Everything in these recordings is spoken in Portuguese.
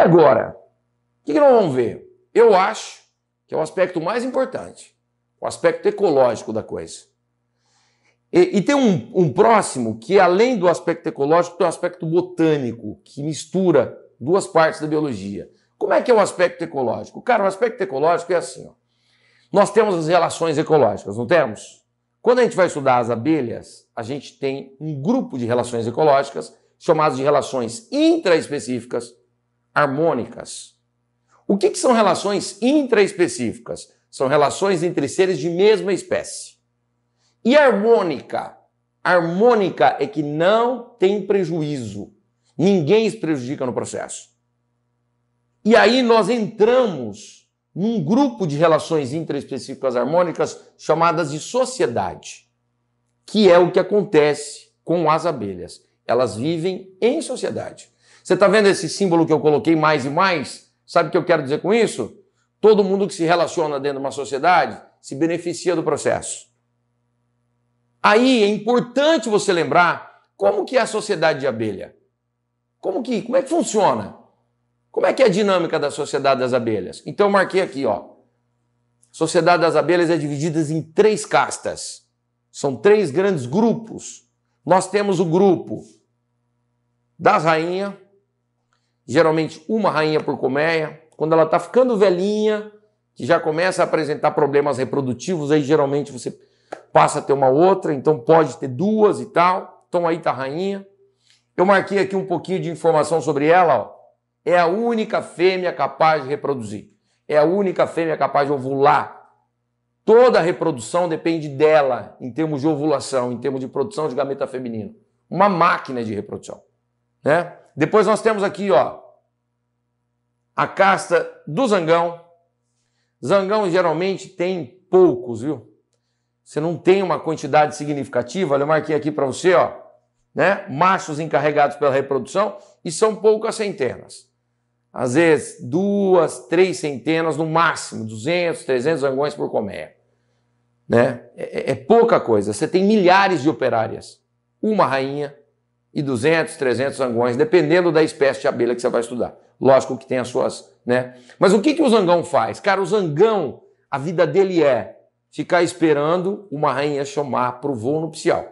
E agora? O que nós vamos ver? Eu acho que é o aspecto mais importante, o aspecto ecológico da coisa. E tem um próximo que, além do aspecto ecológico, tem um aspecto botânico, que mistura duas partes da biologia. Como é que é o aspecto ecológico? Cara, o aspecto ecológico é assim, ó. Nós temos as relações ecológicas, não temos? Quando a gente vai estudar as abelhas, a gente tem um grupo de relações ecológicas chamadas de relações intraespecíficas harmônicas. O que são relações intraespecíficas? São relações entre seres de mesma espécie. E harmônica? Harmônica é que não tem prejuízo. Ninguém se prejudica no processo. E aí nós entramos num grupo de relações intraespecíficas harmônicas chamadas de sociedade, que é o que acontece com as abelhas. Elas vivem em sociedade. Você está vendo esse símbolo que eu coloquei, mais e mais? Sabe o que eu quero dizer com isso? Todo mundo que se relaciona dentro de uma sociedade se beneficia do processo. Aí é importante você lembrar como que é a sociedade de abelha. Como é que funciona? Como é que é a dinâmica da sociedade das abelhas? Então eu marquei aqui, ó. A sociedade das abelhas é dividida em 3 castas. São 3 grandes grupos. Nós temos o grupo das rainhas, geralmente uma rainha por colmeia. Quando ela está ficando velhinha, que já começa a apresentar problemas reprodutivos, aí geralmente você passa a ter uma outra, então pode ter 2 e tal. Então aí está a rainha. Eu marquei aqui um pouquinho de informação sobre ela, ó. É a única fêmea capaz de reproduzir. É a única fêmea capaz de ovular. Toda a reprodução depende dela, em termos de ovulação, em termos de produção de gameta feminino. Uma máquina de reprodução, né? Depois nós temos aqui, ó, a casta do zangão. Zangão geralmente tem poucos, viu? Você não tem uma quantidade significativa. Olha, eu marquei aqui para você, ó, né? Machos encarregados pela reprodução, e são poucas centenas. Às vezes 2, 3 centenas no máximo, 200, 300 zangões por colmeia, né? É pouca coisa. Você tem milhares de operárias, uma rainha e 200, 300 zangões, dependendo da espécie de abelha que você vai estudar. Lógico que tem as suas, né? Mas o que o zangão faz? Cara, o zangão, a vida dele é ficar esperando uma rainha chamar para o voo nupcial,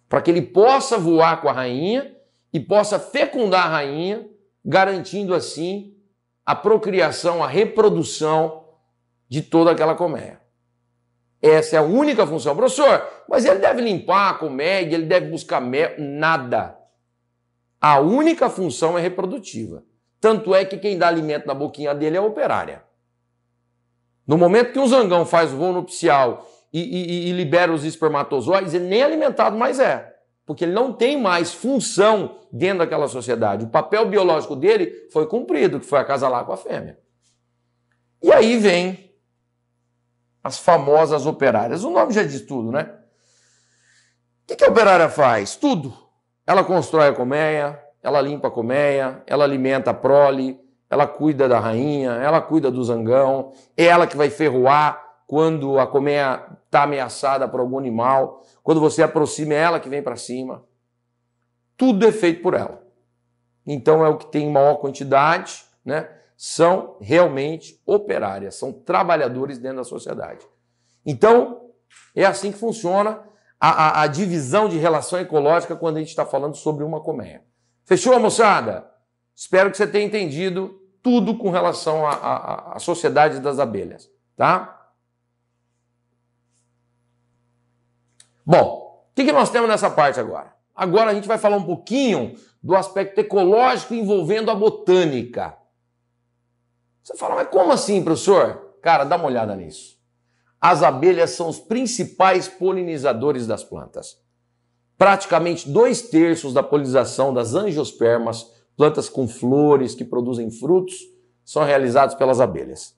para que ele possa voar com a rainha e possa fecundar a rainha, garantindo assim a procriação, a reprodução de toda aquela colmeia. Essa é a única função. Professor, mas ele deve limpar a colmeia, ele deve buscar mel, nada. A única função é reprodutiva. Tanto é que quem dá alimento na boquinha dele é a operária. No momento que um zangão faz o voo nupcial e libera os espermatozoides, ele nem alimentado mais é. Porque ele não tem mais função dentro daquela sociedade. O papel biológico dele foi cumprido, que foi acasalar com a fêmea. E aí vem as famosas operárias. O nome já diz tudo, né? O que a operária faz? Tudo. Ela constrói a colmeia, ela limpa a colmeia, ela alimenta a prole, ela cuida da rainha, ela cuida do zangão, é ela que vai ferroar quando a colmeia está ameaçada por algum animal. Quando você aproxima, é ela que vem para cima. Tudo é feito por ela. Então é o que tem maior quantidade, né? São realmente operárias, são trabalhadores dentro da sociedade. Então, é assim que funciona a divisão de relação ecológica quando a gente está falando sobre uma colmeia. Fechou, moçada? Espero que você tenha entendido tudo com relação à sociedade das abelhas, tá? Bom, o que nós temos nessa parte agora? Agora a gente vai falar um pouquinho do aspecto ecológico envolvendo a botânica. Você fala, mas como assim, professor? Cara, dá uma olhada nisso. As abelhas são os principais polinizadores das plantas. Praticamente 2/3 da polinização das angiospermas, plantas com flores que produzem frutos, são realizados pelas abelhas.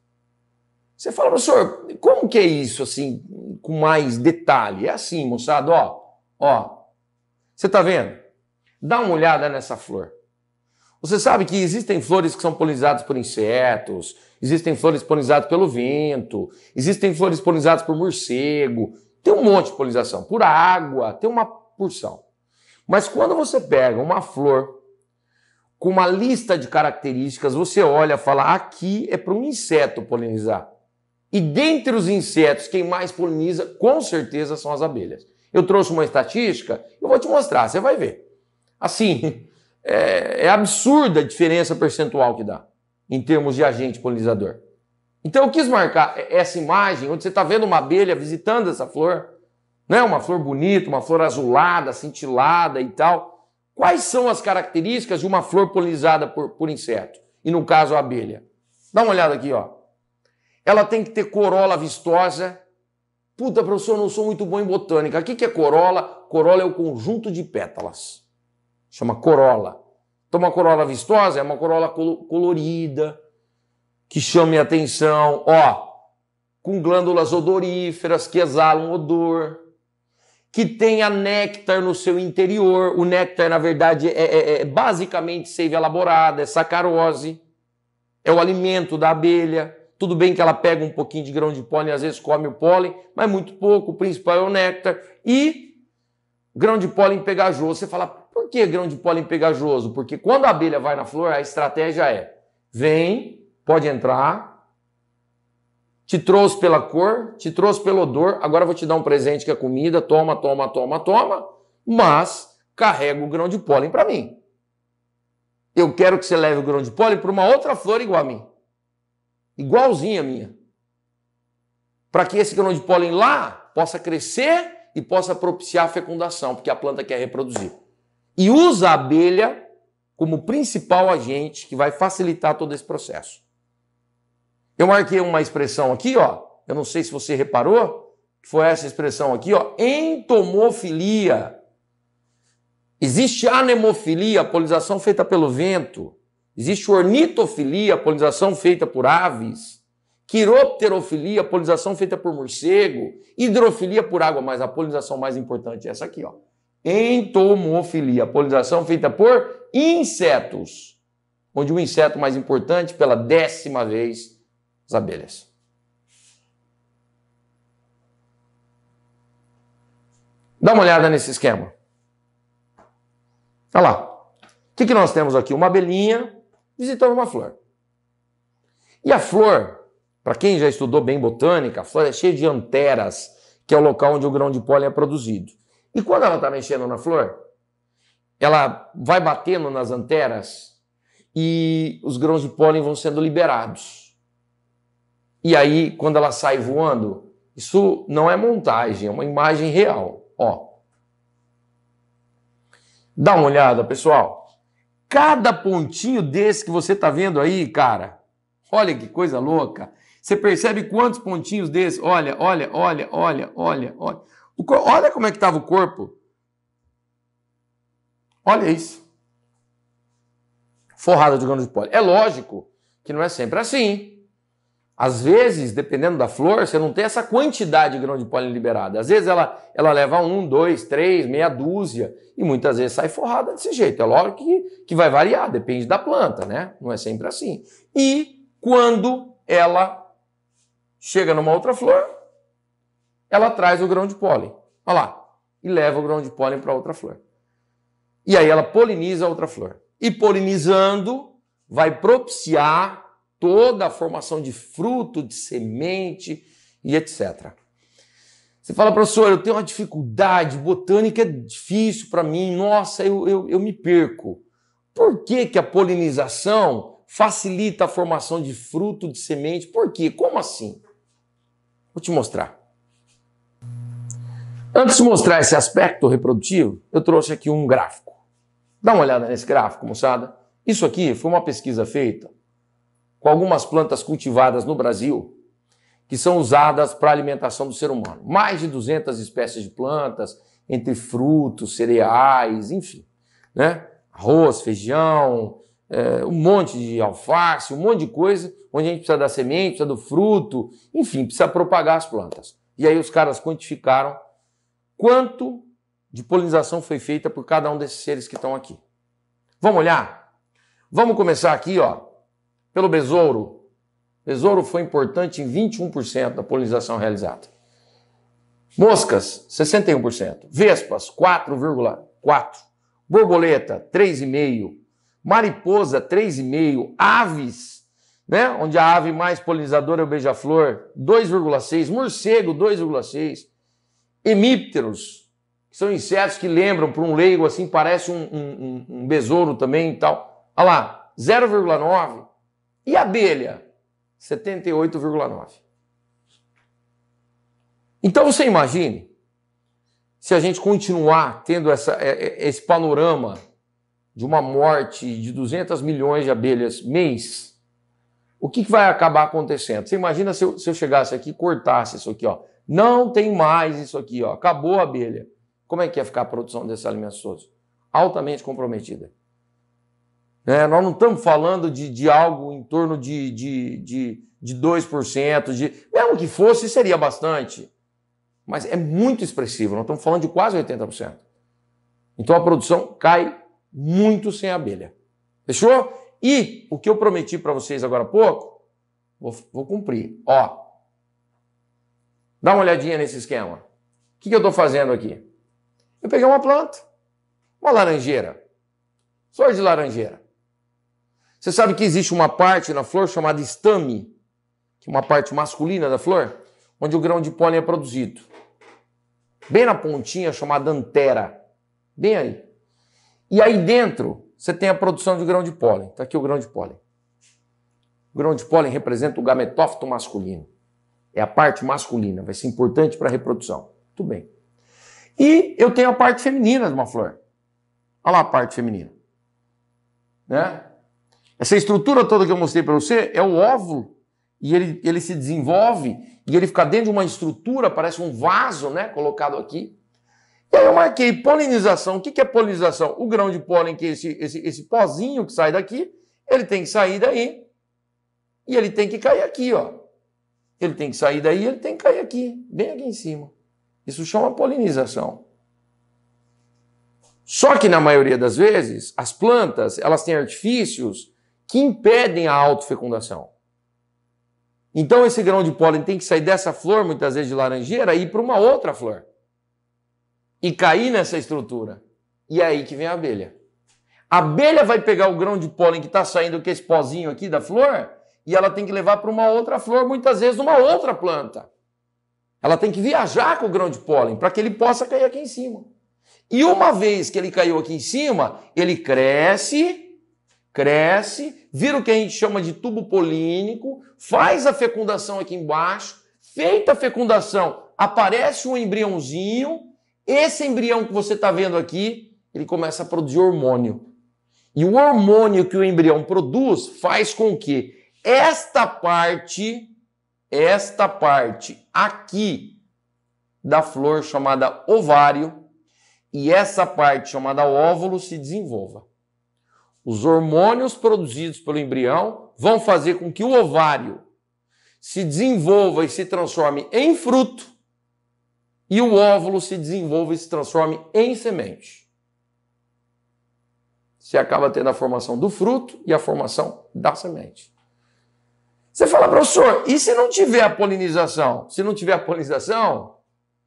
Você fala, professor, como que é isso, assim, com mais detalhe? É assim, moçada, ó. Você tá vendo? Dá uma olhada nessa flor. Você sabe que existem flores que são polinizadas por insetos, existem flores polinizadas pelo vento, existem flores polinizadas por morcego, tem um monte de polinização. Por água, tem uma porção. Mas quando você pega uma flor com uma lista de características, você olha e fala, aqui é para um inseto polinizar. E dentre os insetos, quem mais poliniza, com certeza, são as abelhas. Eu trouxe uma estatística, eu vou te mostrar, você vai ver. Assim, é absurda a diferença percentual que dá, em termos de agente polinizador. Então eu quis marcar essa imagem, onde você está vendo uma abelha visitando essa flor, né? Uma flor bonita, uma flor azulada, cintilada e tal. Quais são as características de uma flor polinizada por inseto? E no caso a abelha. Dá uma olhada aqui, ó. Ela tem que ter corola vistosa. Puta, professor, eu não sou muito bom em botânica. O que é corola? Corola é o conjunto de pétalas. Chama corola. Então uma corola vistosa é uma corola colorida, que chame a atenção, ó, com glândulas odoríferas que exalam odor, que tenha néctar no seu interior. O néctar, na verdade, é basicamente seiva elaborada, é sacarose, é o alimento da abelha. Tudo bem que ela pega um pouquinho de grão de pólen, às vezes come o pólen, mas muito pouco, o principal é o néctar. E grão de pólen pegajoso. Você fala, por que grão de pólen pegajoso? Porque quando a abelha vai na flor, a estratégia é, vem, pode entrar, te trouxe pela cor, te trouxe pelo odor, agora eu vou te dar um presente que é comida, toma, toma, toma, toma, mas carrega o grão de pólen para mim. Eu quero que você leve o grão de pólen para uma outra flor igual a mim. Igualzinha a minha. Para que esse grão de pólen lá possa crescer e possa propiciar a fecundação, porque a planta quer reproduzir. E usa a abelha como principal agente que vai facilitar todo esse processo. Eu marquei uma expressão aqui, ó. Eu não sei se você reparou, que foi essa expressão aqui, ó. Entomofilia. Existe anemofilia, a polinização feita pelo vento. Existe ornitofilia, a polinização feita por aves. Quiropterofilia, a polinização feita por morcego. Hidrofilia por água, mas a polinização mais importante é essa aqui, ó. Entomofilia, a polinização feita por insetos. Onde o inseto mais importante, pela 10ª vez, as abelhas. Dá uma olhada nesse esquema. Olha lá. O que nós temos aqui? Uma abelhinha visitando uma flor. E a flor, para quem já estudou bem botânica, a flor é cheia de anteras, que é o local onde o grão de pólen é produzido. E quando ela está mexendo na flor, ela vai batendo nas anteras e os grãos de pólen vão sendo liberados. E aí, quando ela sai voando, isso não é montagem, é uma imagem real. Ó. Dá uma olhada, pessoal. Cada pontinho desse que você está vendo aí, cara, olha que coisa louca. Você percebe quantos pontinhos desses? Olha, olha, olha, olha, olha, olha. Olha como é que estava o corpo. Olha isso. Forrada de grão de pólen. É lógico que não é sempre assim. Às vezes, dependendo da flor, você não tem essa quantidade de grão de pólen liberada. Às vezes ela leva 1, 2, 3, meia dúzia. E muitas vezes sai forrada desse jeito. É lógico que vai variar, depende da planta, né? Não é sempre assim. E quando ela chega numa outra flor, ela traz o grão de pólen. Olha lá. E leva o grão de pólen para outra flor. E aí ela poliniza a outra flor. E polinizando, vai propiciar toda a formação de fruto, de semente e etc. Você fala, professor, eu tenho uma dificuldade, botânica é difícil para mim, nossa, eu me perco. Por que a polinização facilita a formação de fruto, de semente? Por quê? Como assim? Vou te mostrar. Antes de mostrar esse aspecto reprodutivo, eu trouxe aqui um gráfico. Dá uma olhada nesse gráfico, moçada. Isso aqui foi uma pesquisa feita com algumas plantas cultivadas no Brasil que são usadas para a alimentação do ser humano. Mais de 200 espécies de plantas, entre frutos, cereais, enfim. Né? Arroz, feijão, um monte de alface, um monte de coisa, onde a gente precisa da semente, precisa do fruto, enfim, precisa propagar as plantas. E aí os caras quantificaram quanto de polinização foi feita por cada um desses seres que estão aqui. Vamos olhar? Vamos começar aqui, ó, pelo besouro. Besouro foi importante em 21% da polinização realizada. Moscas, 61%. Vespas, 4,4%. Borboleta, 3,5%. mariposa 3,5, aves, né? Onde a ave mais polinizadora é o beija-flor, 2,6, morcego 2,6, hemípteros, que são insetos que lembram, para um leigo assim, parece um besouro também e tal. Olha lá, 0,9. E abelha? 78,9. Então você imagine, se a gente continuar tendo esse panorama de uma morte de 200 milhões de abelhas mês, o que vai acabar acontecendo? Você imagina se eu chegasse aqui e cortasse isso aqui, ó. Não tem mais isso aqui, ó. Acabou a abelha. Como é que ia ficar a produção desses alimentos todos? Altamente comprometida. Nós não estamos falando de algo em torno de 2%, mesmo que fosse, seria bastante. Mas é muito expressivo, nós estamos falando de quase 80%. Então a produção cai muito sem abelha. Fechou? E o que eu prometi para vocês agora há pouco, vou cumprir. Ó, dá uma olhadinha nesse esquema. O que eu estou fazendo aqui? Eu peguei uma planta, uma laranjeira, flor de laranjeira. Você sabe que existe uma parte na flor chamada estame, que é uma parte masculina da flor, onde o grão de pólen é produzido. Bem na pontinha, chamada antera. Bem aí. E aí dentro, você tem a produção de grão de pólen. Está aqui o grão de pólen. O grão de pólen representa o gametófito masculino. É a parte masculina, vai ser importante para a reprodução. Muito bem. E eu tenho a parte feminina de uma flor. Olha lá a parte feminina. Né? Essa estrutura toda que eu mostrei para você é o óvulo. E ele se desenvolve e ele fica dentro de uma estrutura, parece um vaso, né, colocado aqui. E aí eu marquei polinização. O que é polinização? O grão de pólen, que é esse pozinho que sai daqui, ele tem que sair daí e ele tem que cair aqui, ó. Ele tem que sair daí e ele tem que cair aqui, bem aqui em cima. Isso chama polinização. Só que na maioria das vezes, as plantas, elas têm artifícios que impedem a autofecundação. Então esse grão de pólen tem que sair dessa flor, muitas vezes de laranjeira, e ir para uma outra flor. E cair nessa estrutura. E é aí que vem a abelha. A abelha vai pegar o grão de pólen que está saindo, que é esse pozinho aqui da flor, e ela tem que levar para uma outra flor, muitas vezes numa outra planta. Ela tem que viajar com o grão de pólen para que ele possa cair aqui em cima. E uma vez que ele caiu aqui em cima, ele cresce, vira o que a gente chama de tubo polínico, faz a fecundação aqui embaixo, feita a fecundação, aparece um embriãozinho, esse embrião que você está vendo aqui, ele começa a produzir hormônio. E o hormônio que o embrião produz faz com que esta parte aqui da flor chamada ovário e essa parte chamada óvulo se desenvolva. Os hormônios produzidos pelo embrião vão fazer com que o ovário se desenvolva e se transforme em fruto e o óvulo se desenvolva e se transforme em semente. Você acaba tendo a formação do fruto e a formação da semente. Você fala, professor, e se não tiver a polinização? Se não tiver a polinização,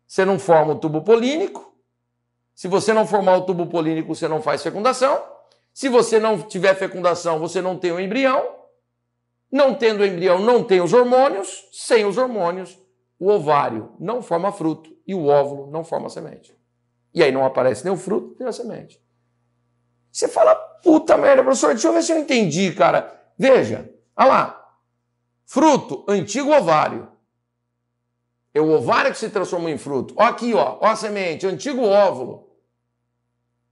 você não forma o tubo polínico. Se você não formar o tubo polínico, você não faz fecundação. Se você não tiver fecundação, você não tem o embrião. Não tendo o embrião, não tem os hormônios. Sem os hormônios, o ovário não forma fruto e o óvulo não forma semente. E aí não aparece nem o fruto, nem a semente. Você fala, puta merda, professor, deixa eu ver se eu entendi, cara. Veja, olha lá. Fruto, antigo ovário. É o ovário que se transforma em fruto. Ó aqui, ó a semente, antigo óvulo.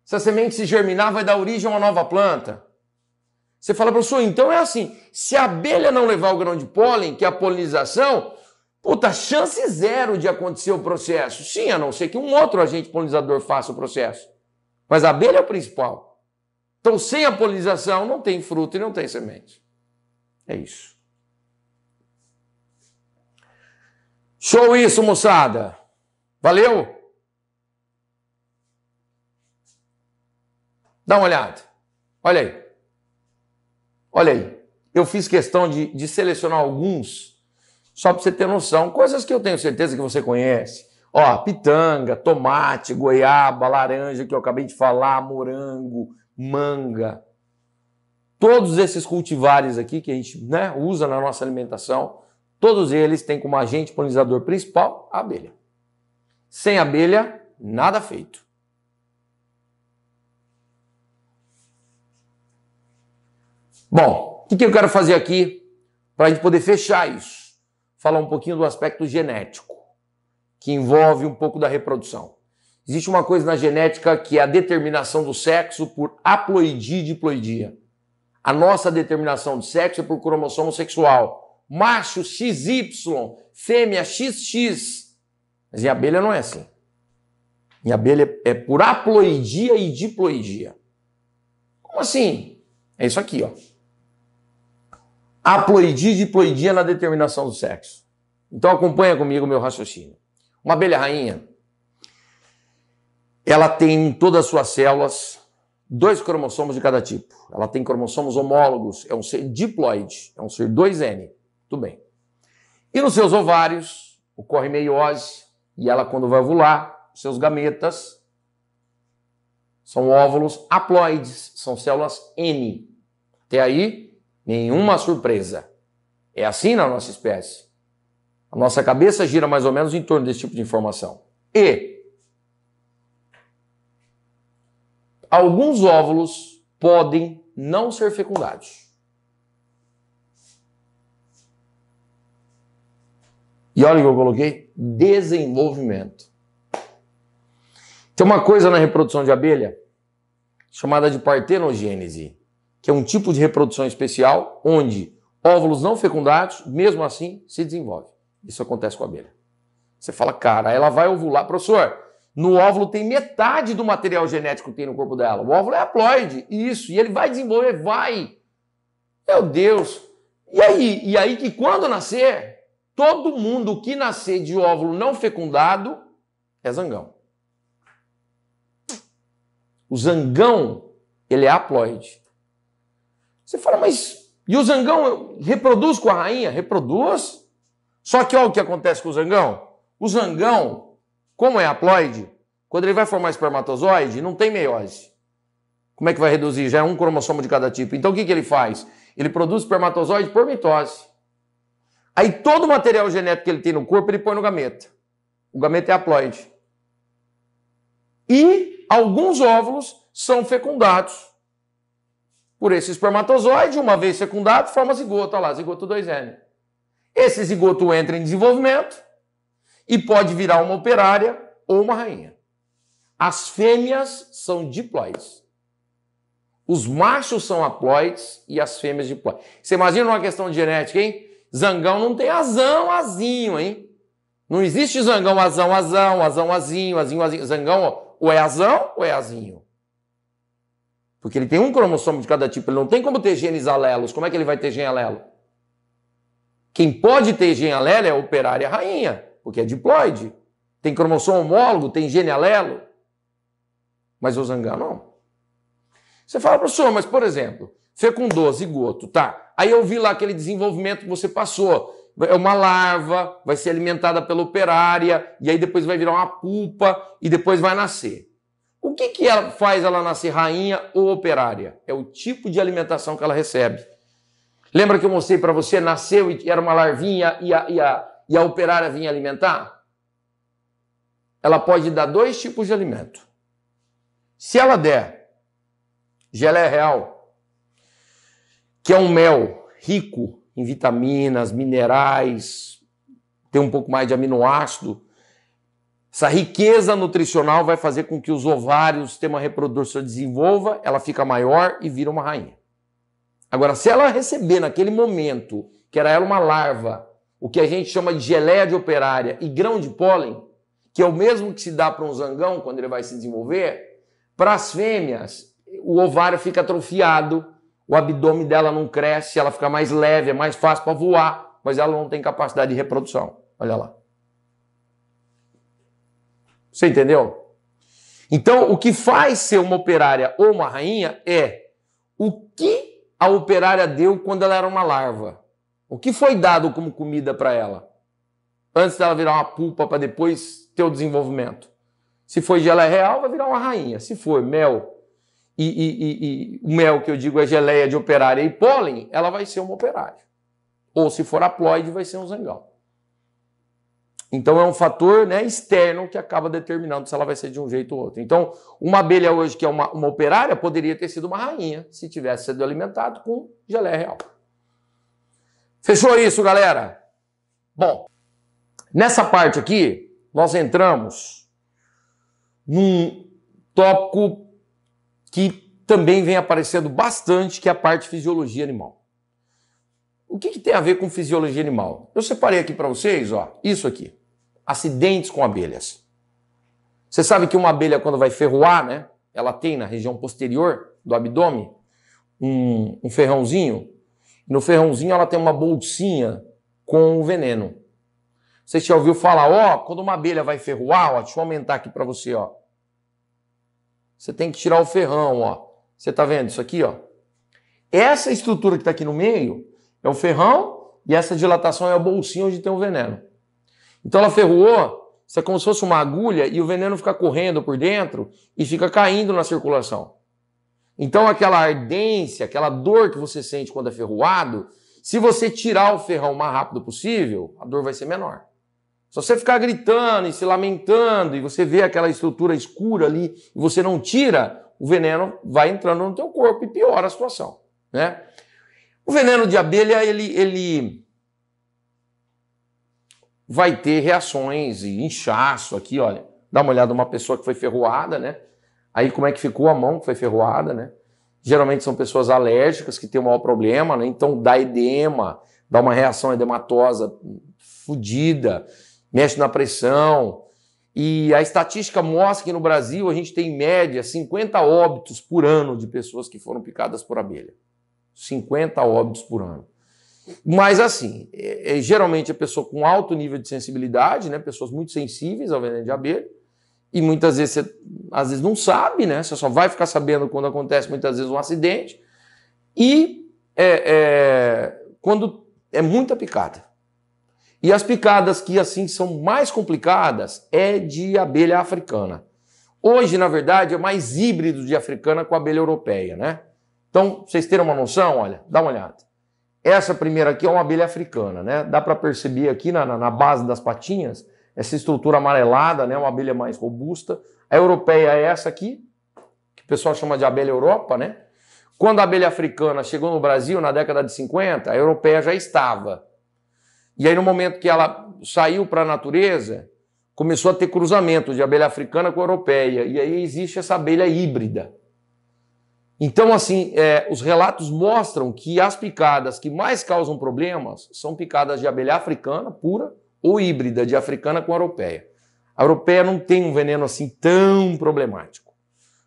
Se a semente se germinar, vai dar origem a uma nova planta. Você fala, professor, então é assim, se a abelha não levar o grão de pólen, que é a polinização, puta, chance zero de acontecer o processo. Sim, a não ser que um outro agente polinizador faça o processo. Mas a abelha é o principal. Então, sem a polinização, não tem fruto e não tem semente. É isso. Show isso, moçada. Valeu? Dá uma olhada. Olha aí. Olha aí. Eu fiz questão de selecionar alguns, só para você ter noção. Coisas que eu tenho certeza que você conhece. Ó, pitanga, tomate, goiaba, laranja, que eu acabei de falar, morango, manga. Todos esses cultivares aqui que a gente, né, usa na nossa alimentação, todos eles têm como agente polinizador principal a abelha. Sem abelha, nada feito. Bom, o que eu quero fazer aqui para a gente poder fechar isso? Falar um pouquinho do aspecto genético, que envolve um pouco da reprodução. Existe uma coisa na genética que é a determinação do sexo por haploidia e diploidia. A nossa determinação de sexo é por cromossomo sexual. Macho XY, fêmea XX. Mas em abelha não é assim. Em abelha é por haploidia e diploidia. Como assim? É isso aqui, ó. Haploidia e diploidia na determinação do sexo. Então acompanha comigo o meu raciocínio. Uma abelha rainha, ela tem em todas as suas células 2 cromossomos de cada tipo. Ela tem cromossomos homólogos, é um ser diploide, é um ser 2N. Tudo bem. E nos seus ovários ocorre meiose, e ela, quando vai ovular, seus gametas são óvulos haploides, são células N. Até aí, nenhuma surpresa. É assim na nossa espécie. A nossa cabeça gira mais ou menos em torno desse tipo de informação. E alguns óvulos podem não ser fecundados. E olha o que eu coloquei: desenvolvimento. Tem uma coisa na reprodução de abelha chamada de partenogênese, que é um tipo de reprodução especial onde óvulos não fecundados, mesmo assim, se desenvolvem. Isso acontece com a abelha. Você fala, cara, ela vai ovular. Professor, no óvulo tem metade do material genético que tem no corpo dela. O óvulo é haploide, isso. E ele vai desenvolver, vai. Meu Deus. E aí? E aí que quando nascer, todo mundo que nascer de óvulo não fecundado é zangão. O zangão, ele é haploide. Você fala, mas e o zangão reproduz com a rainha? Reproduz. Só que olha o que acontece com o zangão. O zangão, como é haploide, quando ele vai formar espermatozoide, não tem meiose. Como é que vai reduzir? Já é um cromossomo de cada tipo. Então o que ele faz? Ele produz espermatozoide por mitose. Aí todo o material genético que ele tem no corpo, ele põe no gameta. O gameta é haploide. E alguns óvulos são fecundados por esse espermatozoide. Uma vez fecundado, forma zigoto. Olha lá, zigoto 2N. Esse zigoto entra em desenvolvimento e pode virar uma operária ou uma rainha. As fêmeas são diploides. Os machos são haploides e as fêmeas diploides. Você imagina uma questão de genética, hein? Zangão não tem azão, azinho, hein? Não existe zangão, azão, azão, azão, azinho, azinho, azinho. Zangão, ó, ou é azão ou é azinho. Porque ele tem um cromossomo de cada tipo. Ele não tem como ter genes alelos. Como é que ele vai ter gene alelo? Quem pode ter gene alelo é a operária rainha, porque é diploide. Tem cromossomo homólogo, tem gene alelo. Mas o zangão não. Você fala, professor, mas por exemplo, fecundou, zigoto, tá? Aí eu vi lá aquele desenvolvimento que você passou. É uma larva, vai ser alimentada pela operária, e aí depois vai virar uma pupa, e depois vai nascer. O que ela faz ela nascer rainha ou operária? É o tipo de alimentação que ela recebe. Lembra que eu mostrei para você, nasceu e era uma larvinha e a operária vinha alimentar? Ela pode dar 2 tipos de alimento. Se ela der geleia real, que é um mel rico em vitaminas, minerais, tem um pouco mais de aminoácido, essa riqueza nutricional vai fazer com que os ovários, o sistema reprodutor se desenvolva, ela fica maior e vira uma rainha. Agora, se ela receber naquele momento, que era ela uma larva, o que a gente chama de geleia de operária e grão de pólen, que é o mesmo que se dá para um zangão quando ele vai se desenvolver, para as fêmeas, o ovário fica atrofiado, o abdômen dela não cresce, ela fica mais leve, é mais fácil para voar, mas ela não tem capacidade de reprodução. Olha lá. Você entendeu? Então, o que faz ser uma operária ou uma rainha é o que a operária deu quando ela era uma larva. O que foi dado como comida para ela? Antes dela virar uma pupa para depois ter o desenvolvimento. Se foi geleia real, vai virar uma rainha. Se for mel e o mel, que eu digo é geleia de operária e pólen, ela vai ser uma operária. Ou se for haploide, vai ser um zangão. Então é um fator, né, externo que acaba determinando se ela vai ser de um jeito ou outro. Então, uma abelha hoje que é uma operária poderia ter sido uma rainha se tivesse sido alimentado com geleia real. Fechou isso, galera? Bom, nessa parte aqui, nós entramos num tópico que também vem aparecendo bastante, que é a parte de fisiologia animal. O que tem a ver com fisiologia animal? Eu separei aqui para vocês, ó, isso aqui. Acidentes com abelhas. Você sabe que uma abelha, quando vai ferroar, né? Ela tem na região posterior do abdômen um ferrãozinho. No ferrãozinho ela tem uma bolsinha com o veneno. Você já ouviu falar, ó, quando uma abelha vai ferroar, ó, deixa eu aumentar aqui para você, ó. Você tem que tirar o ferrão, ó. Você tá vendo isso aqui, ó? Essa estrutura que tá aqui no meio é o ferrão e essa dilatação é a bolsinha onde tem o veneno. Então ela ferroou, isso é como se fosse uma agulha e o veneno fica correndo por dentro e fica caindo na circulação. Então aquela ardência, aquela dor que você sente quando é ferroado, se você tirar o ferrão o mais rápido possível, a dor vai ser menor. Se você ficar gritando e se lamentando e você vê aquela estrutura escura ali e você não tira, o veneno vai entrando no teu corpo e piora a situação, né? O veneno de abelha, ele vai ter reações e inchaço aqui, olha. Dá uma olhada numa pessoa que foi ferroada, né? Aí como é que ficou a mão que foi ferroada, né? Geralmente são pessoas alérgicas que têm o maior problema, né? Então dá edema, dá uma reação edematosa fodida, mexe na pressão. E a estatística mostra que no Brasil a gente tem em média 50 óbitos por ano de pessoas que foram picadas por abelha. 50 óbitos por ano. Mas assim, geralmente é pessoa com alto nível de sensibilidade, né? Pessoas muito sensíveis ao veneno de abelha. E muitas vezes você às vezes não sabe, né? Você só vai ficar sabendo quando acontece muitas vezes um acidente. E quando é muita picada. E as picadas que assim são mais complicadas é de abelha africana. Hoje, na verdade, é mais híbrido de africana com a abelha europeia, né? Então, vocês terem uma noção, olha, dá uma olhada. Essa primeira aqui é uma abelha africana, né? Dá para perceber aqui na base das patinhas essa estrutura amarelada, né? Uma abelha mais robusta. A europeia é essa aqui, que o pessoal chama de abelha Europa, né? Quando a abelha africana chegou no Brasil, na década de 50, a europeia já estava. E aí, no momento que ela saiu para a natureza, começou a ter cruzamento de abelha africana com a europeia. E aí existe essa abelha híbrida. Então, assim, os relatos mostram que as picadas que mais causam problemas são picadas de abelha africana pura ou híbrida de africana com a europeia. A europeia não tem um veneno assim tão problemático.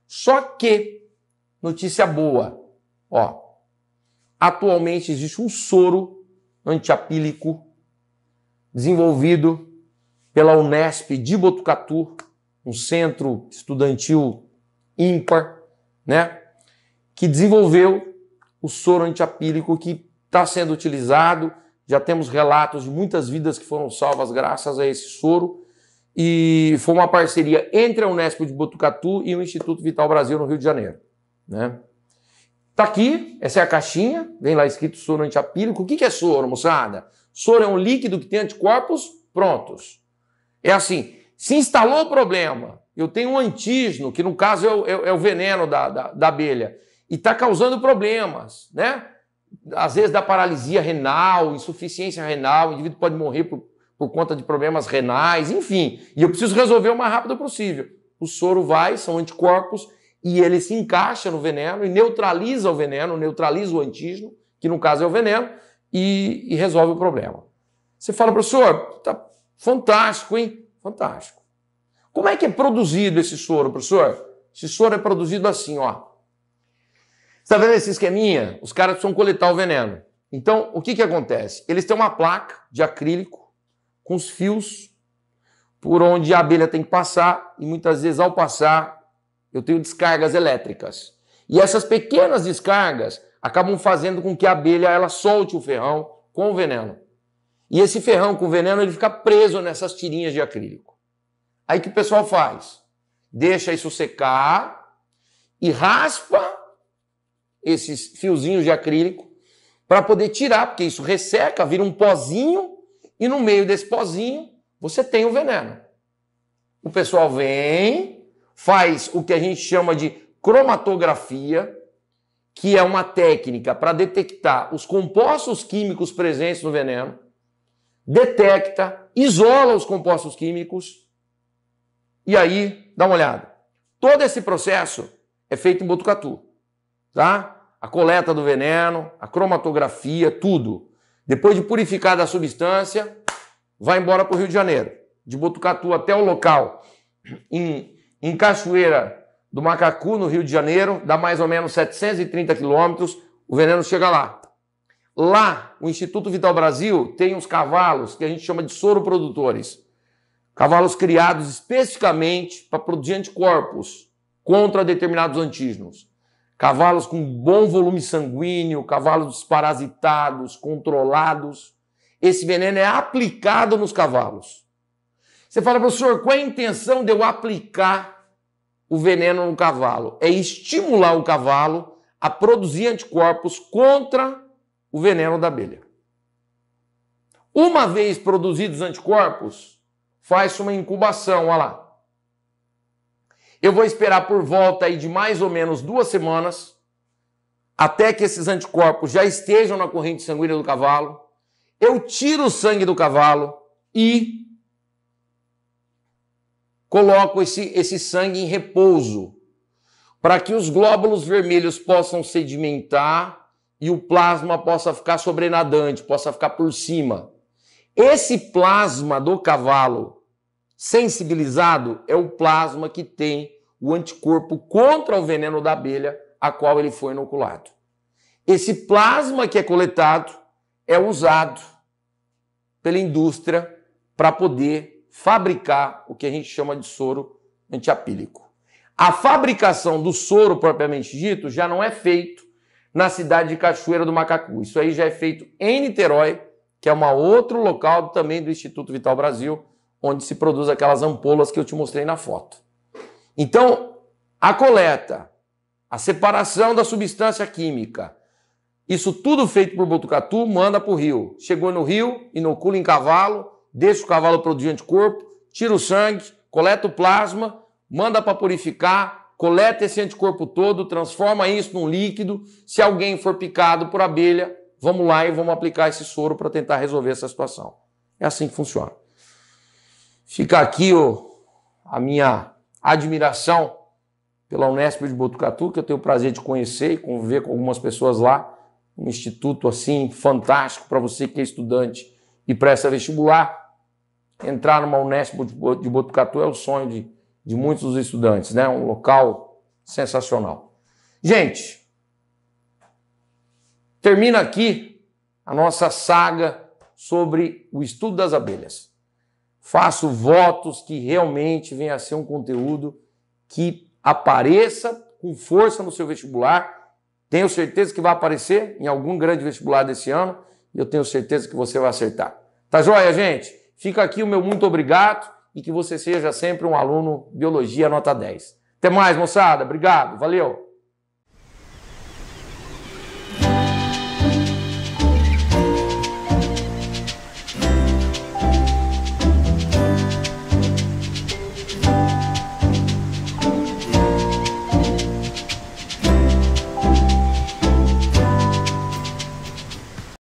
Só que, notícia boa, ó, atualmente existe um soro antiapílico desenvolvido pela Unesp de Botucatu, um centro estudantil ímpar, né? Que desenvolveu o soro antiapílico que está sendo utilizado. Já temos relatos de muitas vidas que foram salvas graças a esse soro. E foi uma parceria entre a Unesp de Botucatu e o Instituto Vital Brasil no Rio de Janeiro, né? Tá aqui, essa é a caixinha, vem lá escrito soro antiapílico. O que é soro, moçada? Soro é um líquido que tem anticorpos prontos. É assim, se instalou o problema, eu tenho um antígeno, que no caso é o veneno da abelha, e está causando problemas, né? Às vezes dá paralisia renal, insuficiência renal, o indivíduo pode morrer por conta de problemas renais, enfim. E eu preciso resolver o mais rápido possível. O soro são anticorpos, e ele se encaixa no veneno e neutraliza o veneno, neutraliza o antígeno, que no caso é o veneno, e resolve o problema. Você fala, professor, tá fantástico, hein? Fantástico. Como é que é produzido esse soro, professor? Esse soro é produzido assim, ó. Você está vendo esse esqueminha? Os caras precisam coletar o veneno. Então, o que acontece? Eles têm uma placa de acrílico com os fios por onde a abelha tem que passar e muitas vezes, ao passar, eu tenho descargas elétricas. E essas pequenas descargas acabam fazendo com que a abelha ela solte o ferrão com o veneno. E esse ferrão com veneno ele fica preso nessas tirinhas de acrílico. Aí o que o pessoal faz? Deixa isso secar e raspa esses fiozinhos de acrílico para poder tirar, porque isso resseca, vira um pozinho, e no meio desse pozinho você tem o veneno. O pessoal vem, faz o que a gente chama de cromatografia, que é uma técnica para detectar os compostos químicos presentes no veneno, detecta, isola os compostos químicos e aí dá uma olhada. Todo esse processo é feito em Botucatu, tá? A coleta do veneno, a cromatografia, tudo. Depois de purificada a substância, vai embora para o Rio de Janeiro. De Botucatu até o local, em Cachoeira do Macacu, no Rio de Janeiro, dá mais ou menos 730 quilômetros, o veneno chega lá. Lá, o Instituto Vital Brasil tem uns cavalos que a gente chama de soroprodutores. Cavalos criados especificamente para produzir anticorpos contra determinados antígenos. Cavalos com bom volume sanguíneo, cavalos desparasitados, controlados. Esse veneno é aplicado nos cavalos. Você fala, professor, qual é a intenção de eu aplicar o veneno no cavalo? É estimular o cavalo a produzir anticorpos contra o veneno da abelha. Uma vez produzidos os anticorpos, faz uma incubação, olha lá. Eu vou esperar por volta aí de mais ou menos 2 semanas, até que esses anticorpos já estejam na corrente sanguínea do cavalo. Eu tiro o sangue do cavalo e coloco esse sangue em repouso, para que os glóbulos vermelhos possam sedimentar e o plasma possa ficar sobrenadante, possa ficar por cima. Esse plasma do cavalo sensibilizado é o plasma que tem o anticorpo contra o veneno da abelha a qual ele foi inoculado. Esse plasma que é coletado é usado pela indústria para poder fabricar o que a gente chama de soro antiapílico. A fabricação do soro propriamente dito já não é feito na cidade de Cachoeira do Macacu. Isso aí já é feito em Niterói, que é um outro local também do Instituto Vital Brasil, onde se produz aquelas ampolas que eu te mostrei na foto. Então, a coleta, a separação da substância química, isso tudo feito por Botucatu, manda para o rio. Chegou no rio, inocula em cavalo, deixa o cavalo produzir anticorpo, tira o sangue, coleta o plasma, manda para purificar, coleta esse anticorpo todo, transforma isso num líquido. Se alguém for picado por abelha, vamos lá e vamos aplicar esse soro para tentar resolver essa situação. É assim que funciona. Fica aqui a minha admiração pela Unesp de Botucatu, que eu tenho o prazer de conhecer e conviver com algumas pessoas lá. Um instituto assim fantástico para você que é estudante e presta vestibular. Entrar numa Unesp de Botucatu é o sonho de muitos dos estudantes, né? Um local sensacional. Gente, termina aqui a nossa saga sobre o estudo das abelhas. Faço votos que realmente venha a ser um conteúdo que apareça com força no seu vestibular. Tenho certeza que vai aparecer em algum grande vestibular desse ano e eu tenho certeza que você vai acertar. Tá joia, gente? Fica aqui o meu muito obrigado e que você seja sempre um aluno Biologia nota 10. Até mais, moçada. Obrigado. Valeu.